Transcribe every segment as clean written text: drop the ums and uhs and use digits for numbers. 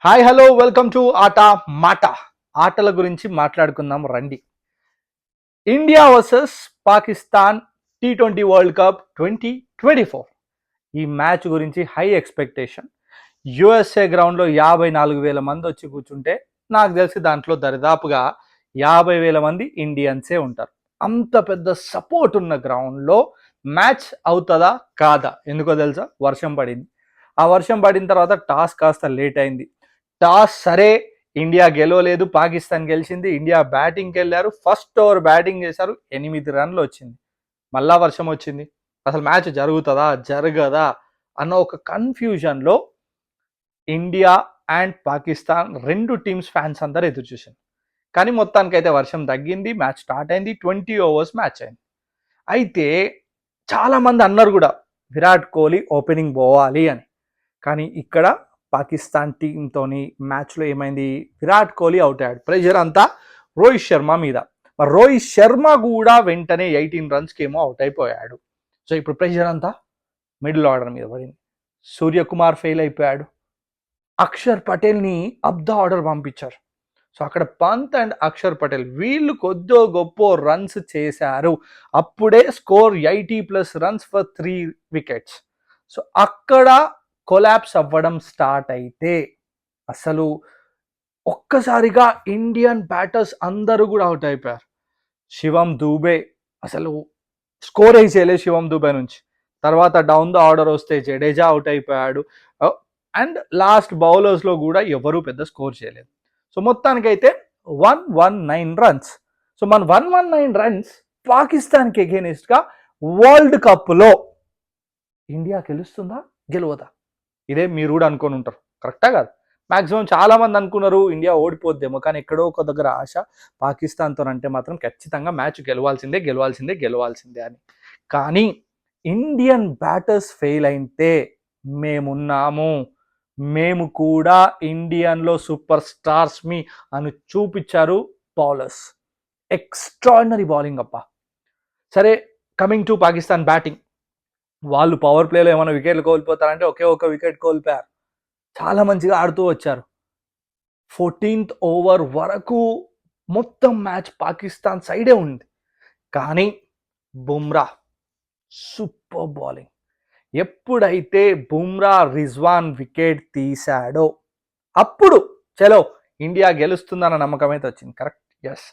Hi hello welcome to ఆట మాట. ఆటల గురించి మాట్లాడుకుందాం రండి. India versus Pakistan T20 world cup 2024. ఈ మ్యాచ్ గురించి హై ఎక్స్పెక్టేషన్. యుఎస్ఏ గ్రౌండ్లో 54,000 మంది వచ్చి కూర్చుంటే నాకు తెలిసి దాంట్లో దరిదాపుగా 50,000 మంది ఇండియన్సే ఉంటారు. అంత పెద్ద సపోర్ట్ ఉన్న గ్రౌండ్లో మ్యాచ్ అవుతుందా కాదా? ఎందుకో తెలుసా? వర్షం పడింది. ఆ వర్షం పడిన తర్వాత టాస్ కాస్త లేట్ అయింది. టాస్ సరే, ఇండియా గెలవలేదు, పాకిస్తాన్ గెలిచింది. ఇండియా బ్యాటింగ్కి వెళ్ళారు. ఫస్ట్ ఓవర్ బ్యాటింగ్ చేశారు, 8 రన్లు వచ్చింది. మళ్ళా వర్షం వచ్చింది. అసలు మ్యాచ్ జరుగుతుందా జరగదా అన్న ఒక కన్ఫ్యూజన్లో ఇండియా అండ్ పాకిస్తాన్ రెండు టీమ్స్ ఫ్యాన్స్ అందరూ ఎదురు చూశారు. కానీ మొత్తానికైతే వర్షం తగ్గింది, మ్యాచ్ స్టార్ట్ అయింది. 20 ఓవర్స్ మ్యాచ్ అయింది. అయితే చాలామంది అన్నారు కూడా విరాట్ కోహ్లీ ఓపెనింగ్ పోవాలి అని. కానీ ఇక్కడ పాకిస్తాన్ టీంతోని మ్యాచ్లో ఏమైంది? విరాట్ కోహ్లీ అవుట్ అయ్యాడు. ప్రెషర్ అంతా రోహిత్ శర్మ మీద. మరి రోహిత్ శర్మ కూడా వెంటనే 18 రన్స్కి ఏమో అవుట్ అయిపోయాడు. సో ఇప్పుడు ప్రెషర్ అంతా మిడిల్ ఆర్డర్ మీద పడింది. సూర్యకుమార్ ఫెయిల్ అయిపోయాడు. అక్షర్ పటేల్ని అప్ ద ఆర్డర్ పంపించారు. సో అక్కడ పంత్ అండ్ అక్షర్ పటేల్ వీళ్ళు కొద్దో గొప్ప రన్స్ చేశారు. అప్పుడే score 80+ runs for 3 wickets. So అక్కడ కొలాప్స్ అవ్వడం స్టార్ట్ అయితే అసలు ఒక్కసారిగా ఇండియన్ బ్యాటర్స్ అందరూ కూడా అవుట్ అయిపోయారు. శివం దూబే అసలు స్కోర్ చేయలేదు శివం దూబే నుంచి. తర్వాత డౌన్ ద ఆర్డర్ వస్తే జడేజా అవుట్ అయిపోయాడు. అండ్ లాస్ట్ బౌలర్స్లో కూడా ఎవరూ పెద్ద స్కోర్ చేయలేదు. సో మొత్తానికైతే 119 రన్స్. సో మన 119 రన్స్ పాకిస్తాన్కి ఎగెనిస్ట్గా వరల్డ్ కప్లో ఇండియా గెలుస్తుందా గెలవదా? ఇదే మీరు కూడా అనుకొని ఉంటారు, కరెక్టా కాదు? మ్యాక్సిమం చాలామంది అనుకున్నారు ఇండియా ఓడిపోద్దేమో. కానీ ఎక్కడో ఒక దగ్గర ఆశ పాకిస్తాన్తో అంటే మాత్రం ఖచ్చితంగా మ్యాచ్ గెలవాల్సిందే గెలవాల్సిందే గెలవాల్సిందే అని. కానీ ఇండియన్ బ్యాటర్స్ ఫెయిల్ అయితే మేమున్నాము, మేము కూడా ఇండియన్లో సూపర్ స్టార్స్ మీ అని చూపించారు బౌలర్స్. ఎక్స్ట్రాడినరీ బౌలింగ్ అప్ప. సరే, కమింగ్ టు పాకిస్తాన్ బ్యాటింగ్. వాళ్ళు పవర్ ప్లేలో ఏమైనా వికెట్లు కోల్పోతారంటే ఒకే ఒక వికెట్ కోల్పోయారు. చాలా మంచిగా ఆడుతూ వచ్చారు. 14th ఓవర్ వరకు మొత్తం మ్యాచ్ పాకిస్తాన్ సైడే ఉంది. కానీ బుమ్రా సూపర్ బౌలింగ్. ఎప్పుడైతే బుమ్రా రిజ్వాన్ వికెట్ తీశాడో అప్పుడు చలో ఇండియా గెలుస్తుందన్న నమ్మకం అయితే వచ్చింది. Correct, yes.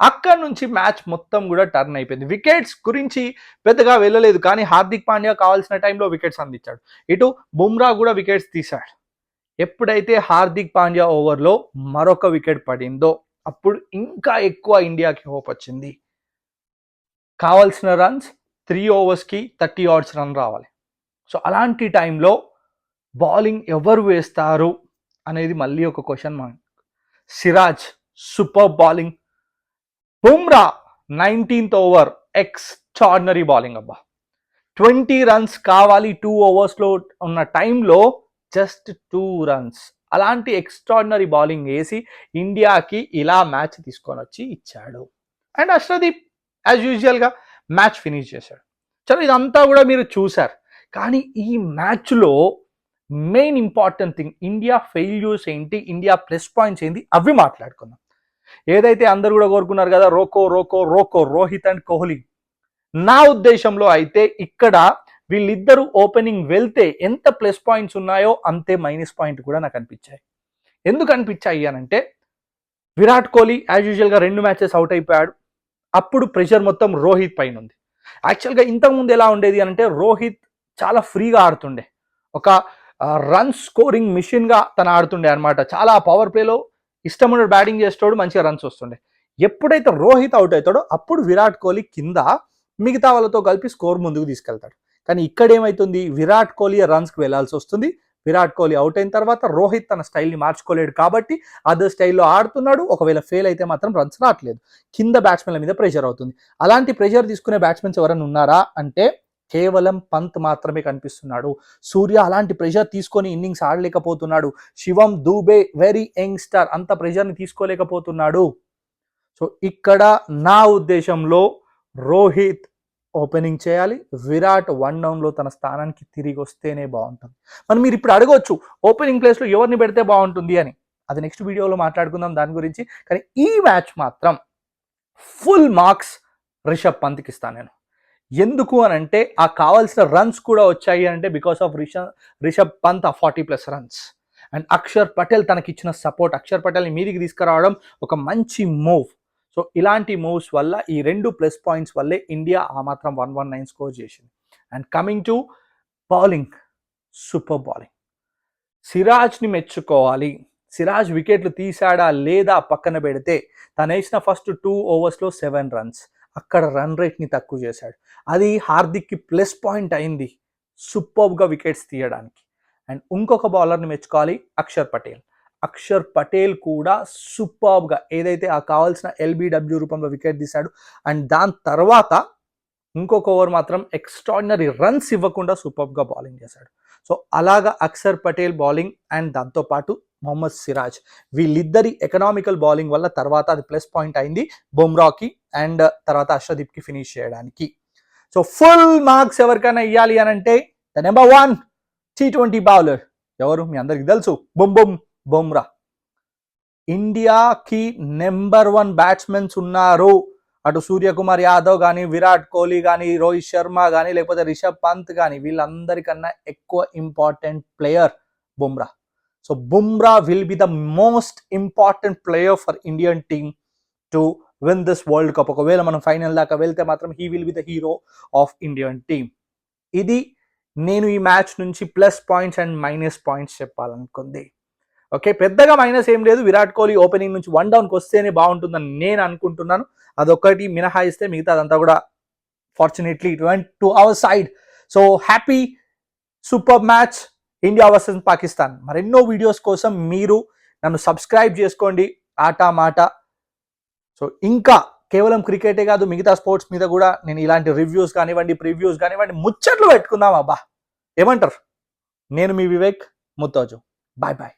అక్కడ నుంచి మ్యాచ్ మొత్తం కూడా టర్న్ అయిపోయింది. వికెట్స్ గురించి పెద్దగా వెళ్ళలేదు, కానీ హార్దిక్ పాండ్యా కావాల్సిన టైంలో వికెట్స్ అందించాడు. ఇటు బుమ్రా కూడా వికెట్స్ తీశాడు. ఎప్పుడైతే హార్దిక్ పాండ్యా ఓవర్లో మరొక వికెట్ పడిందో అప్పుడు ఇంకా ఎక్కువ ఇండియాకి హోప్ వచ్చింది. కావాల్సిన రన్స్ 3 ఓవర్స్కి 30 odd రన్ రావాలి. సో అలాంటి టైంలో బౌలింగ్ ఎవరు వేస్తారు అనేది మళ్ళీ ఒక question mark. Siraj super bowling. Bumrah 19th over extraordinary bowling అబ్బా. 20 రన్స్ కావాలి 2 ఓవర్స్లో ఉన్న టైంలో జస్ట్ 2 రన్స్. అలాంటి ఎక్స్ట్రాడినరీ బౌలింగ్ వేసి ఇండియాకి ఇలా మ్యాచ్ తీసుకొని వచ్చి ఇచ్చాడు. అండ్ అర్షదీప్ యాజ్ యూజువల్గా మ్యాచ్ ఫినిష్ చేశాడు. చలో ఇదంతా కూడా మీరు చూశారు. కానీ ఈ మ్యాచ్లో main important thing India failures ఏంటి, ఇండియా ప్లస్ పాయింట్స్ ఏంటి, అవి మాట్లాడుకుందాం. ఏదైతే అందరూ కూడా కోరుకున్నారు కదా రోకో రోకో రోకో రోహిత్ అండ్ కోహ్లీ, నా ఉద్దేశంలో అయితే ఇక్కడ వీళ్ళిద్దరూ ఓపెనింగ్ వెళ్తే ఎంత ప్లస్ పాయింట్స్ ఉన్నాయో అంతే మైనస్ పాయింట్ కూడా నాకు అనిపించాయి. ఎందుకు అనిపించాయి అనంటే విరాట్ కోహ్లీ యాజ్ యూజువల్గా 2 మ్యాచెస్ అవుట్ అయిపోయాడు. అప్పుడు ప్రెషర్ మొత్తం రోహిత్ పైన ఉంది. యాక్చువల్గా ఇంతకుముందు ఎలా ఉండేది అంటే రోహిత్ చాలా ఫ్రీగా ఆడుతుండే, ఒక రన్ స్కోరింగ్ మిషన్గా తను ఆడుతుండే అనమాట. చాలా పవర్ ప్లేలో ఇష్టమైన బ్యాటింగ్ చేస్తాడు, మంచిగా రన్స్ వస్తుండే. ఎప్పుడైతే రోహిత్ అవుట్ అవుతాడో అప్పుడు విరాట్ కోహ్లీ కింద మిగతా వాళ్ళతో కలిపి స్కోర్ ముందుకు తీసుకెళ్తాడు. కానీ ఇక్కడ ఏమవుతుంది, విరాట్ కోహ్లీ రన్స్కి వెళ్లాల్సి వస్తుంది. విరాట్ కోహ్లీ అవుట్ అయిన తర్వాత రోహిత్ తన స్టైల్ని మార్చుకోలేడు కాబట్టి అదర్ స్టైల్లో ఆడుతున్నాడు. ఒకవేళ ఫెయిల్ అయితే మాత్రం రన్స్ రావట్లేదు, కింద బ్యాట్స్మెన్ల మీద ప్రెషర్ అవుతుంది. అలాంటి ప్రెషర్ తీసుకునే బ్యాట్స్మెన్స్ ఎవరైనా ఉన్నారా అంటే కేవలం పంత్ మాత్రమే కనిపిస్తున్నాడు. సూర్య అలాంటి ప్రెషర్ తీసుకొని ఇన్నింగ్స్ ఆడలేకపోతున్నాడు. శివం దూబే వెరీ యంగ్స్టర్, అంత ప్రెషర్ని తీసుకోలేకపోతున్నాడు. సో ఇక్కడ నా ఉద్దేశంలో రోహిత్ ఓపెనింగ్ చేయాలి. విరాట్ 1 డౌన్లో తన స్థానానికి తిరిగి వస్తేనే బాగుంటుంది. మరి మీరు ఇప్పుడు అడగవచ్చు ఓపెనింగ్ ప్లేస్లో ఎవరిని పెడితే బాగుంటుంది అని. అది నెక్స్ట్ వీడియోలో మాట్లాడుకుందాం దాని గురించి. కానీ ఈ మ్యాచ్ మాత్రం ఫుల్ మార్క్స్ రిషబ్ పంత్కి ఇస్తాను నేను. ఎందుకు అని అంటే ఆ కావాల్సిన రన్స్ కూడా వచ్చాయి అంటే బికాస్ ఆఫ్ రిషబ్ పంత్ ఆ 40+ రన్స్ అండ్ అక్షర్ పటేల్ తనకిచ్చిన సపోర్ట్, అక్షర్ పటేల్ని మీదికి తీసుకురావడం ఒక మంచి మూవ్. సో ఇలాంటి మూవ్స్ వల్ల ఈ 2 ప్లస్ పాయింట్స్ వల్లే ఇండియా ఆ మాత్రం 119 స్కోర్ చేసింది. And coming to bowling, super bowling. సిరాజ్ని మెచ్చుకోవాలి. సిరాజ్ వికెట్లు తీసాడా లేదా పక్కన పెడితే తను వేసిన ఫస్ట్ 2 ఓవర్స్లో 7 రన్స్, అక్కడ రన్ రేట్ని తక్కువ చేశాడు. అది హార్దిక్కి ప్లస్ పాయింట్ అయింది సూపర్గా వికెట్స్ తీయడానికి. అండ్ ఇంకొక బౌలర్ని మెచ్చుకోవాలి, అక్షర్ పటేల్. అక్షర్ పటేల్ కూడా సూపర్గా ఏదైతే ఆ కావాల్సిన ఎల్బిడబ్ల్యూ రూపంలో వికెట్ తీశాడు అండ్ దాని తర్వాత ఇంకొక ఓవర్ మాత్రం ఎక్స్ట్రాడినరీ రన్స్ ఇవ్వకుండా సూపర్గా బౌలింగ్ చేశాడు. సో అలాగా అక్షర్ పటేల్ బౌలింగ్ అండ్ దాంతోపాటు మొహమ్మద్ సిరాజ్ వీళ్ళిద్దరి ఎకనామికల్ బౌలింగ్ వల్ల తర్వాత అది ప్లస్ పాయింట్ అయింది బుమ్రాకి అండ్ తర్వాత అర్షదీప్కి ఫినిష్ చేయడానికి. సో ఫుల్ మార్క్స్ ఎవరికైనా ఇవ్వాలి అని అంటే ద నెంబర్ 1 T20 బౌలర్ ఎవరు మీ అందరికి తెలుసు, బుమ్రా. ఇండియాకి నెంబర్ 1 బ్యాట్స్మెన్స్ ఉన్నారు. అటు సూర్యకుమార్ యాదవ్ కానీ, విరాట్ కోహ్లీ కానీ, రోహిత్ శర్మ కానీ, లేకపోతే రిషబ్ పంత్ కానీ, వీళ్ళందరికన్నా ఎక్కువ important player Bumrah. So Bumrah will be the most important player for Indian team to win this world cup. ఒకవేళ మనం ఫైనల్ దాకా వెళ్తే మాత్రం he will be the hero of Indian team. ఇది నేను ఈ మ్యాచ్ నుంచి plus points and minus points చెప్పాలనుకుంది. ఓకే, పెద్దగా మైనస్ ఏం లేదు. విరాట్ కోహ్లీ ఓపెనింగ్ నుంచి 1 డౌన్కి వస్తేనే బాగుంటుందని నేను అనుకుంటున్నాను. అదొక్కటి మినహాయిస్తే మిగతా అదంతా కూడా fortunately it went to our side. So happy super match India versus Pakistan. మరెన్నో వీడియోస్ కోసం మీరు నన్ను సబ్స్క్రైబ్ చేసుకోండి ఆటా మాట. సో ఇంకా కేవలం క్రికెటే కాదు మిగతా స్పోర్ట్స్ మీద కూడా నేను ఇలాంటి రివ్యూస్ కానివ్వండి, ప్రివ్యూస్ కానివ్వండి, ముచ్చట్లు పెట్టుకుందాం. అబ్బా ఏమంటారు? నేను మీ వివేక్ ముత్తోజు. Bye bye.